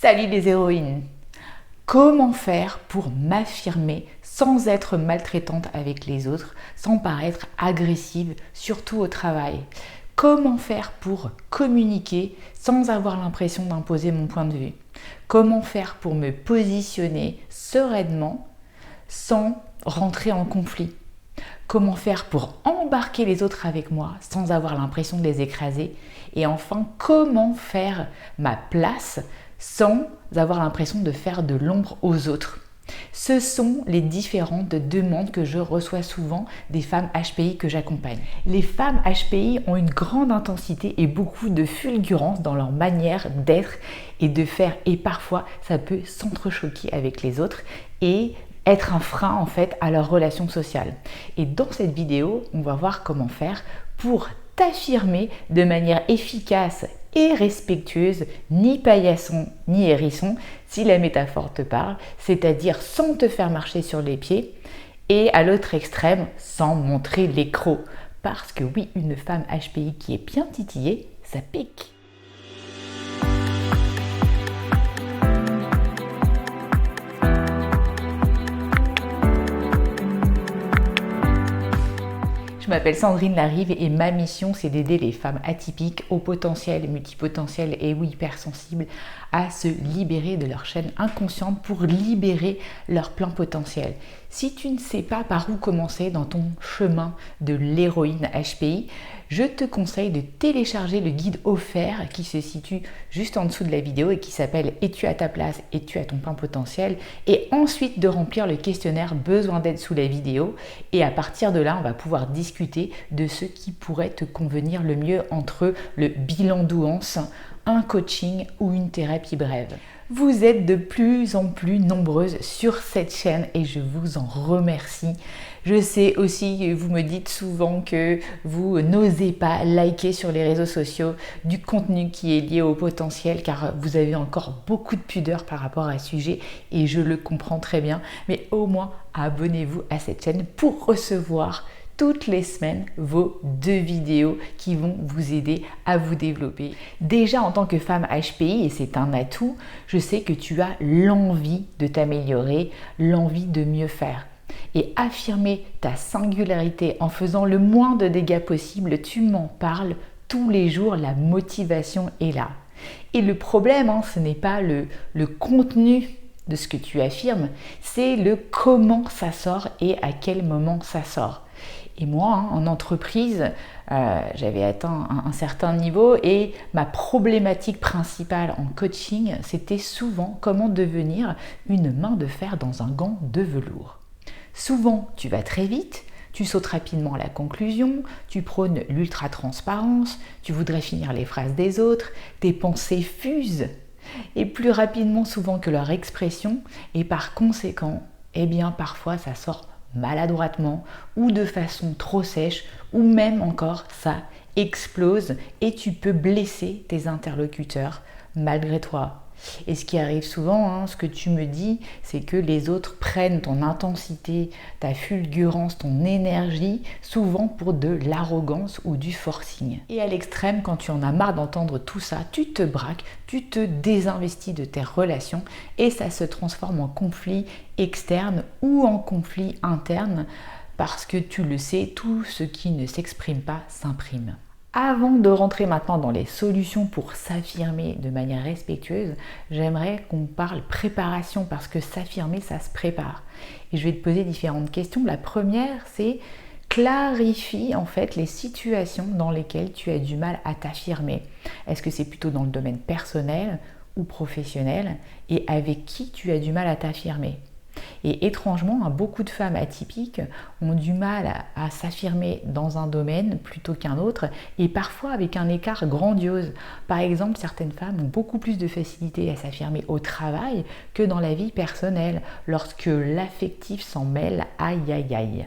Salut les héroïnes! Comment faire pour m'affirmer sans être maltraitante avec les autres, sans paraître agressive, surtout au travail? Comment faire pour communiquer sans avoir l'impression d'imposer mon point de vue? Comment faire pour me positionner sereinement sans rentrer en conflit? Comment faire pour embarquer les autres avec moi sans avoir l'impression de les écraser? Et enfin, comment faire ma place sans avoir l'impression de faire de l'ombre aux autres? Ce sont les différentes demandes que je reçois souvent des femmes HPI que j'accompagne. Les femmes HPI ont une grande intensité et beaucoup de fulgurance dans leur manière d'être et de faire. Et parfois, ça peut s'entrechoquer avec les autres et être un frein en fait à leur relation sociale. Et dans cette vidéo, on va voir comment faire pour t'affirmer de manière efficace et respectueuse, ni paillasson ni hérisson, si la métaphore te parle, c'est-à-dire sans te faire marcher sur les pieds, et à l'autre extrême, sans montrer les crocs. Parce que oui, une femme HPI qui est bien titillée, ça pique. Je m'appelle Sandrine Larive et ma mission c'est d'aider les femmes atypiques, au potentiel, multipotentiel et ou hypersensibles à se libérer de leur chaîne inconsciente pour libérer leur plein potentiel. Si tu ne sais pas par où commencer dans ton chemin de l'héroïne HPI, je te conseille de télécharger le guide offert qui se situe juste en dessous de la vidéo et qui s'appelle « Es-tu à ta place? Es-tu à ton plein potentiel ?» et ensuite de remplir le questionnaire « Besoin d'aide » sous la vidéo. Et à partir de là, on va pouvoir discuter de ce qui pourrait te convenir le mieux entre le bilan douance, un coaching ou une thérapie brève. Vous êtes de plus en plus nombreuses sur cette chaîne et je vous en remercie. Je sais aussi que vous me dites souvent que vous n'osez pas liker sur les réseaux sociaux du contenu qui est lié au potentiel car vous avez encore beaucoup de pudeur par rapport à ce sujet et je le comprends très bien. Mais au moins, abonnez-vous à cette chaîne pour recevoir toutes les semaines vos 2 vidéos qui vont vous aider à vous développer. Déjà en tant que femme HPI, et c'est un atout, je sais que tu as l'envie de t'améliorer, l'envie de mieux faire. Et affirmer ta singularité en faisant le moins de dégâts possible, tu m'en parles tous les jours, la motivation est là. Et le problème, ce n'est pas le contenu de ce que tu affirmes, c'est le comment ça sort et à quel moment ça sort. Et moi, en entreprise, j'avais atteint un certain niveau et ma problématique principale en coaching, c'était souvent comment devenir une main de fer dans un gant de velours. Souvent, tu vas très vite, tu sautes rapidement à la conclusion, tu prônes l'ultra-transparence, tu voudrais finir les phrases des autres, tes pensées fusent, et plus rapidement souvent que leur expression, et par conséquent, eh bien parfois ça sort maladroitement ou de façon trop sèche ou même encore ça explose et tu peux blesser tes interlocuteurs malgré toi. Et ce qui arrive souvent, ce que tu me dis, c'est que les autres prennent ton intensité, ta fulgurance, ton énergie, souvent pour de l'arrogance ou du forcing. Et à l'extrême, quand tu en as marre d'entendre tout ça, tu te braques, tu te désinvestis de tes relations et ça se transforme en conflit externe ou en conflit interne parce que tu le sais, tout ce qui ne s'exprime pas s'imprime. Avant de rentrer maintenant dans les solutions pour s'affirmer de manière respectueuse, j'aimerais qu'on parle préparation parce que s'affirmer, ça se prépare. Et je vais te poser différentes questions. La première, c'est clarifie en fait les situations dans lesquelles tu as du mal à t'affirmer. Est-ce que c'est plutôt dans le domaine personnel ou professionnel et avec qui tu as du mal à t'affirmer? Et étrangement, beaucoup de femmes atypiques ont du mal à s'affirmer dans un domaine plutôt qu'un autre et parfois avec un écart grandiose. Par exemple, certaines femmes ont beaucoup plus de facilité à s'affirmer au travail que dans la vie personnelle. Lorsque l'affectif s'en mêle, aïe aïe aïe.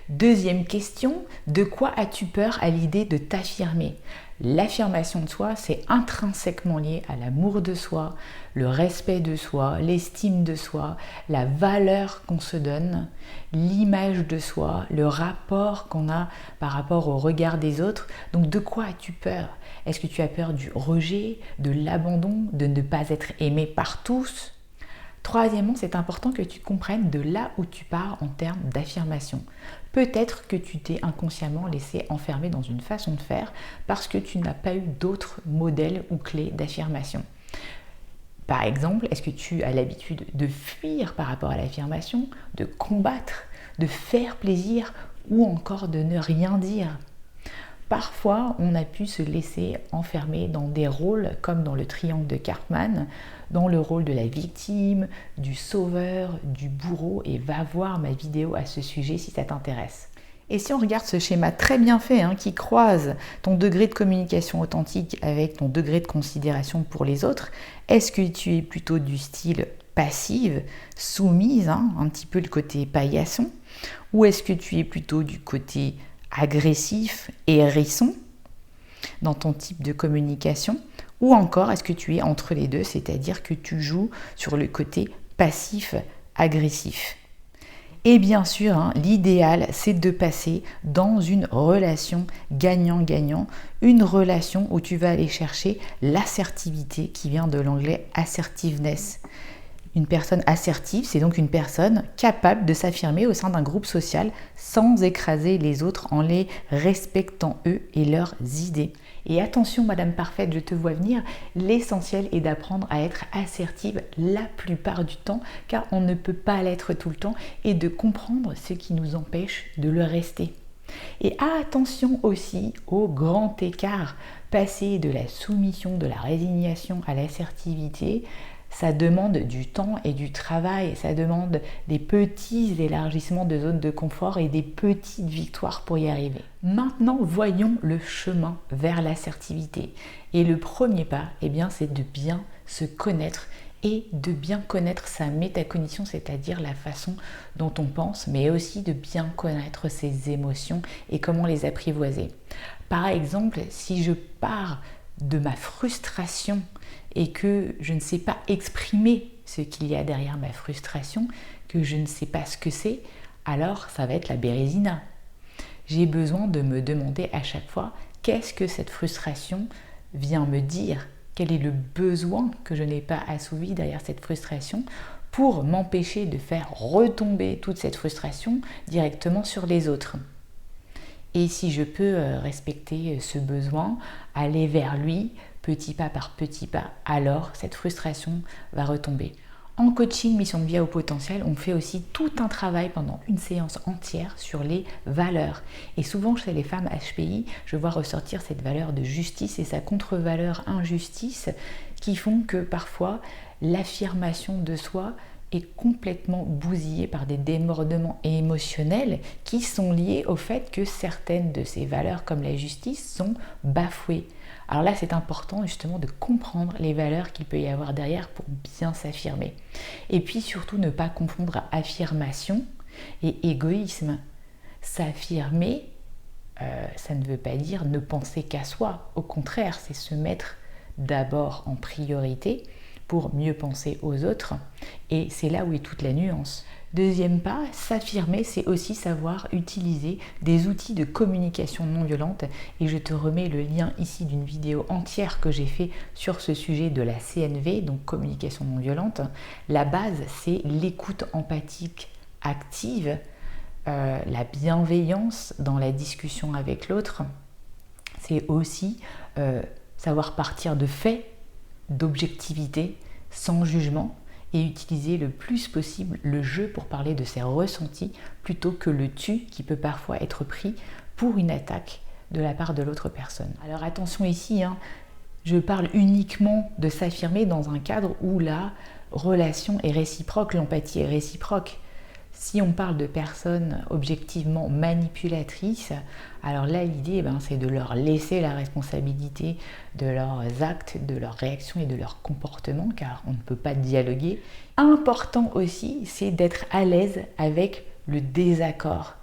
Deuxième question, de quoi as-tu peur à l'idée de t'affirmer? L'affirmation de soi, c'est intrinsèquement lié à l'amour de soi, le respect de soi, l'estime de soi, la valeur qu'on se donne, l'image de soi, le rapport qu'on a par rapport au regard des autres. Donc de quoi as-tu peur? Est-ce que tu as peur du rejet, de l'abandon, de ne pas être aimé par tous? Troisièmement, c'est important que tu comprennes de là où tu pars en termes d'affirmation. Peut-être que tu t'es inconsciemment laissé enfermer dans une façon de faire parce que tu n'as pas eu d'autres modèles ou clés d'affirmation. Par exemple, est-ce que tu as l'habitude de fuir par rapport à l'affirmation, de combattre, de faire plaisir ou encore de ne rien dire? Parfois, on a pu se laisser enfermer dans des rôles comme dans le triangle de Karpman, dans le rôle de la victime, du sauveur, du bourreau, et va voir ma vidéo à ce sujet si ça t'intéresse. Et si on regarde ce schéma très bien fait, qui croise ton degré de communication authentique avec ton degré de considération pour les autres, est-ce que tu es plutôt du style passive, soumise, un petit peu le côté paillasson, ou est-ce que tu es plutôt du côté agressif et hérisson dans ton type de communication, ou encore est-ce que tu es entre les deux, c'est-à-dire que tu joues sur le côté passif-agressif? Et bien sûr, l'idéal, c'est de passer dans une relation gagnant-gagnant, une relation où tu vas aller chercher l'assertivité qui vient de l'anglais assertiveness. Une personne assertive, c'est donc une personne capable de s'affirmer au sein d'un groupe social sans écraser les autres en les respectant eux et leurs idées. Et attention, Madame Parfaite, je te vois venir, l'essentiel est d'apprendre à être assertive la plupart du temps, car on ne peut pas l'être tout le temps, et de comprendre ce qui nous empêche de le rester. Et attention aussi au grand écart, passer de la soumission, de la résignation à l'assertivité. Ça demande du temps et du travail, ça demande des petits élargissements de zones de confort et des petites victoires pour y arriver. Maintenant, voyons le chemin vers l'assertivité. Et le premier pas, c'est de bien se connaître et de bien connaître sa métacognition, c'est-à-dire la façon dont on pense, mais aussi de bien connaître ses émotions et comment les apprivoiser. Par exemple, si je pars de ma frustration et que je ne sais pas exprimer ce qu'il y a derrière ma frustration, que je ne sais pas ce que c'est, alors ça va être la bérésina. J'ai besoin de me demander à chaque fois qu'est-ce que cette frustration vient me dire, quel est le besoin que je n'ai pas assouvi derrière cette frustration pour m'empêcher de faire retomber toute cette frustration directement sur les autres. Et si je peux respecter ce besoin, aller vers lui petit pas par petit pas, alors cette frustration va retomber. En coaching Mission de vie à haut potentiel, on fait aussi tout un travail pendant une séance entière sur les valeurs. Et souvent chez les femmes HPI, je vois ressortir cette valeur de justice et sa contre-valeur injustice qui font que parfois l'affirmation de soi est complètement bousillée par des débordements émotionnels qui sont liés au fait que certaines de ces valeurs comme la justice sont bafouées. Alors là, c'est important justement de comprendre les valeurs qu'il peut y avoir derrière pour bien s'affirmer. Et puis surtout ne pas confondre affirmation et égoïsme. S'affirmer, ça ne veut pas dire ne penser qu'à soi. Au contraire, c'est se mettre d'abord en priorité pour mieux penser aux autres. Et c'est là où est toute la nuance. Deuxième pas, s'affirmer, c'est aussi savoir utiliser des outils de communication non violente. Et je te remets le lien ici d'une vidéo entière que j'ai fait sur ce sujet de la CNV, donc communication non violente. La base, c'est l'écoute empathique active, la bienveillance dans la discussion avec l'autre. C'est aussi savoir partir de faits, d'objectivité, sans jugement, et utiliser le plus possible le jeu pour parler de ses ressentis plutôt que le tu qui peut parfois être pris pour une attaque de la part de l'autre personne. Alors attention ici, je parle uniquement de s'affirmer dans un cadre où la relation est réciproque, l'empathie est réciproque. Si on parle de personnes objectivement manipulatrices, alors là l'idée c'est de leur laisser la responsabilité de leurs actes, de leurs réactions et de leurs comportements, car on ne peut pas dialoguer. Important aussi, c'est d'être à l'aise avec le désaccord.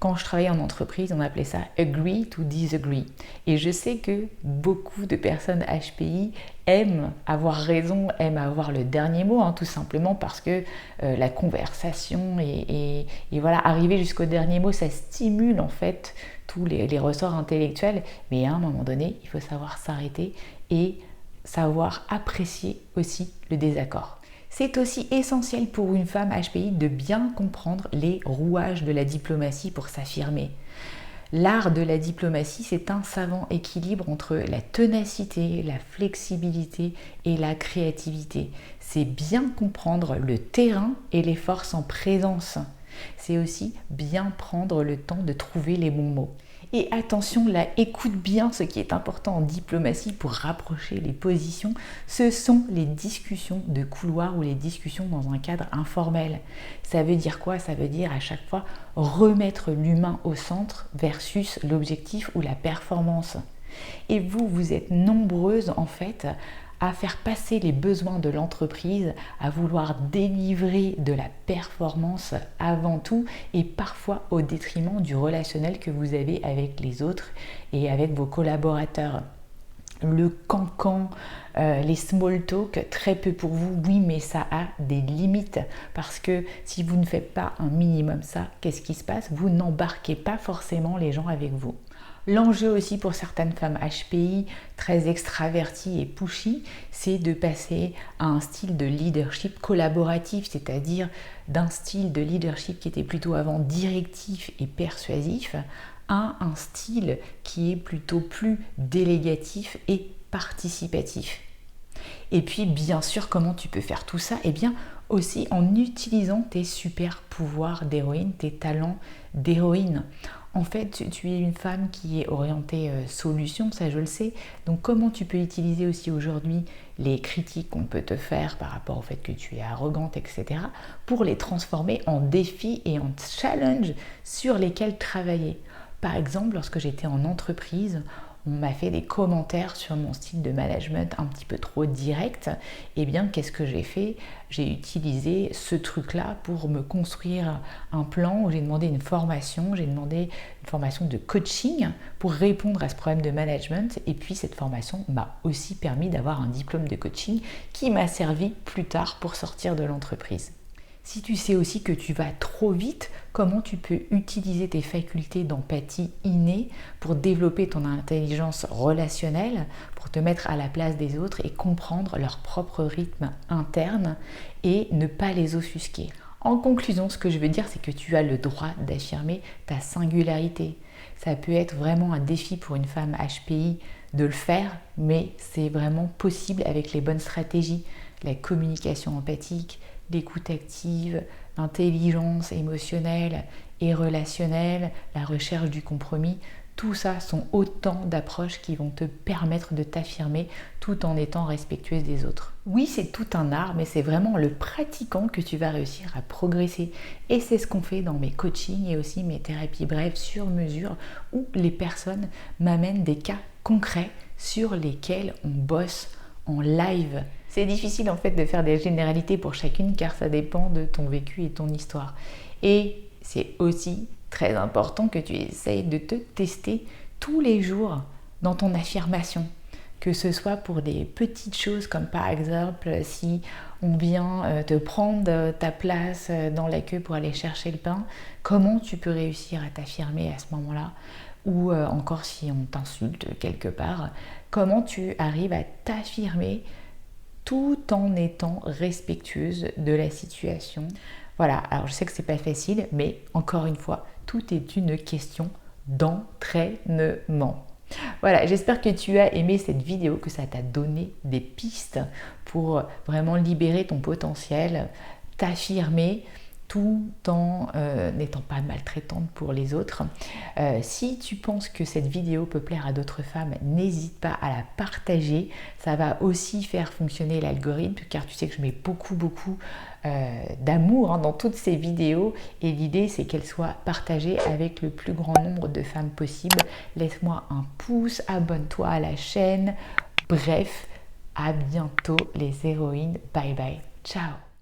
Quand je travaillais en entreprise, on appelait ça agree to disagree. Et je sais que beaucoup de personnes HPI aiment avoir raison, aiment avoir le dernier mot, tout simplement parce que la conversation et voilà, arriver jusqu'au dernier mot, ça stimule en fait tous les ressorts intellectuels. Mais à un moment donné, il faut savoir s'arrêter et savoir apprécier aussi le désaccord. C'est aussi essentiel pour une femme HPI de bien comprendre les rouages de la diplomatie pour s'affirmer. L'art de la diplomatie, c'est un savant équilibre entre la ténacité, la flexibilité et la créativité. C'est bien comprendre le terrain et les forces en présence. C'est aussi bien prendre le temps de trouver les bons mots. Et attention, là, écoute bien ce qui est important en diplomatie pour rapprocher les positions. Ce sont les discussions de couloir ou les discussions dans un cadre informel. Ça veut dire quoi? Ça veut dire à chaque fois remettre l'humain au centre versus l'objectif ou la performance. Et vous êtes nombreuses en fait à faire passer les besoins de l'entreprise, à vouloir délivrer de la performance avant tout et parfois au détriment du relationnel que vous avez avec les autres et avec vos collaborateurs. Le cancan, les small talk, très peu pour vous, oui, mais ça a des limites parce que si vous ne faites pas un minimum ça, qu'est-ce qui se passe? Vous n'embarquez pas forcément les gens avec vous. L'enjeu aussi pour certaines femmes HPI très extraverties et pushy, c'est de passer à un style de leadership collaboratif, c'est-à-dire d'un style de leadership qui était plutôt avant directif et persuasif à un style qui est plutôt plus délégatif et participatif. Et puis bien sûr, comment tu peux faire tout ça? Eh bien aussi en utilisant tes super pouvoirs d'héroïne, tes talents d'héroïne. En fait, tu es une femme qui est orientée solution, ça je le sais. Donc comment tu peux utiliser aussi aujourd'hui les critiques qu'on peut te faire par rapport au fait que tu es arrogante, etc. pour les transformer en défis et en challenges sur lesquels travailler. Par exemple, lorsque j'étais en entreprise, on m'a fait des commentaires sur mon style de management un petit peu trop direct. Eh bien, qu'est-ce que j'ai fait? J'ai utilisé ce truc-là pour me construire un plan où j'ai demandé une formation de coaching pour répondre à ce problème de management. Et puis, cette formation m'a aussi permis d'avoir un diplôme de coaching qui m'a servi plus tard pour sortir de l'entreprise. Si tu sais aussi que tu vas trop vite, comment tu peux utiliser tes facultés d'empathie innées pour développer ton intelligence relationnelle, pour te mettre à la place des autres et comprendre leur propre rythme interne et ne pas les offusquer. En conclusion, ce que je veux dire, c'est que tu as le droit d'affirmer ta singularité. Ça peut être vraiment un défi pour une femme HPI de le faire, mais c'est vraiment possible avec les bonnes stratégies, la communication empathique, l'écoute active, l'intelligence émotionnelle et relationnelle, la recherche du compromis. Tout ça sont autant d'approches qui vont te permettre de t'affirmer tout en étant respectueuse des autres. Oui, c'est tout un art, mais c'est vraiment en le pratiquant que tu vas réussir à progresser. Et c'est ce qu'on fait dans mes coachings et aussi mes thérapies brèves sur mesure où les personnes m'amènent des cas concrets sur lesquels on bosse en live. C'est difficile en fait de faire des généralités pour chacune car ça dépend de ton vécu et ton histoire. Et c'est aussi très important que tu essayes de te tester tous les jours dans ton affirmation. Que ce soit pour des petites choses comme par exemple si on vient te prendre ta place dans la queue pour aller chercher le pain, comment tu peux réussir à t'affirmer à ce moment-là? Ou encore si on t'insulte quelque part, comment tu arrives à t'affirmer tout en étant respectueuse de la situation. Voilà, alors je sais que c'est pas facile, mais encore une fois, tout est une question d'entraînement. Voilà, j'espère que tu as aimé cette vidéo, que ça t'a donné des pistes pour vraiment libérer ton potentiel, t'affirmer tout en n'étant pas maltraitante pour les autres. Si tu penses que cette vidéo peut plaire à d'autres femmes, n'hésite pas à la partager. Ça va aussi faire fonctionner l'algorithme car tu sais que je mets beaucoup d'amour dans toutes ces vidéos et l'idée c'est qu'elles soient partagées avec le plus grand nombre de femmes possible. Laisse-moi un pouce, abonne-toi à la chaîne. Bref, à bientôt les héroïnes. Bye bye. Ciao.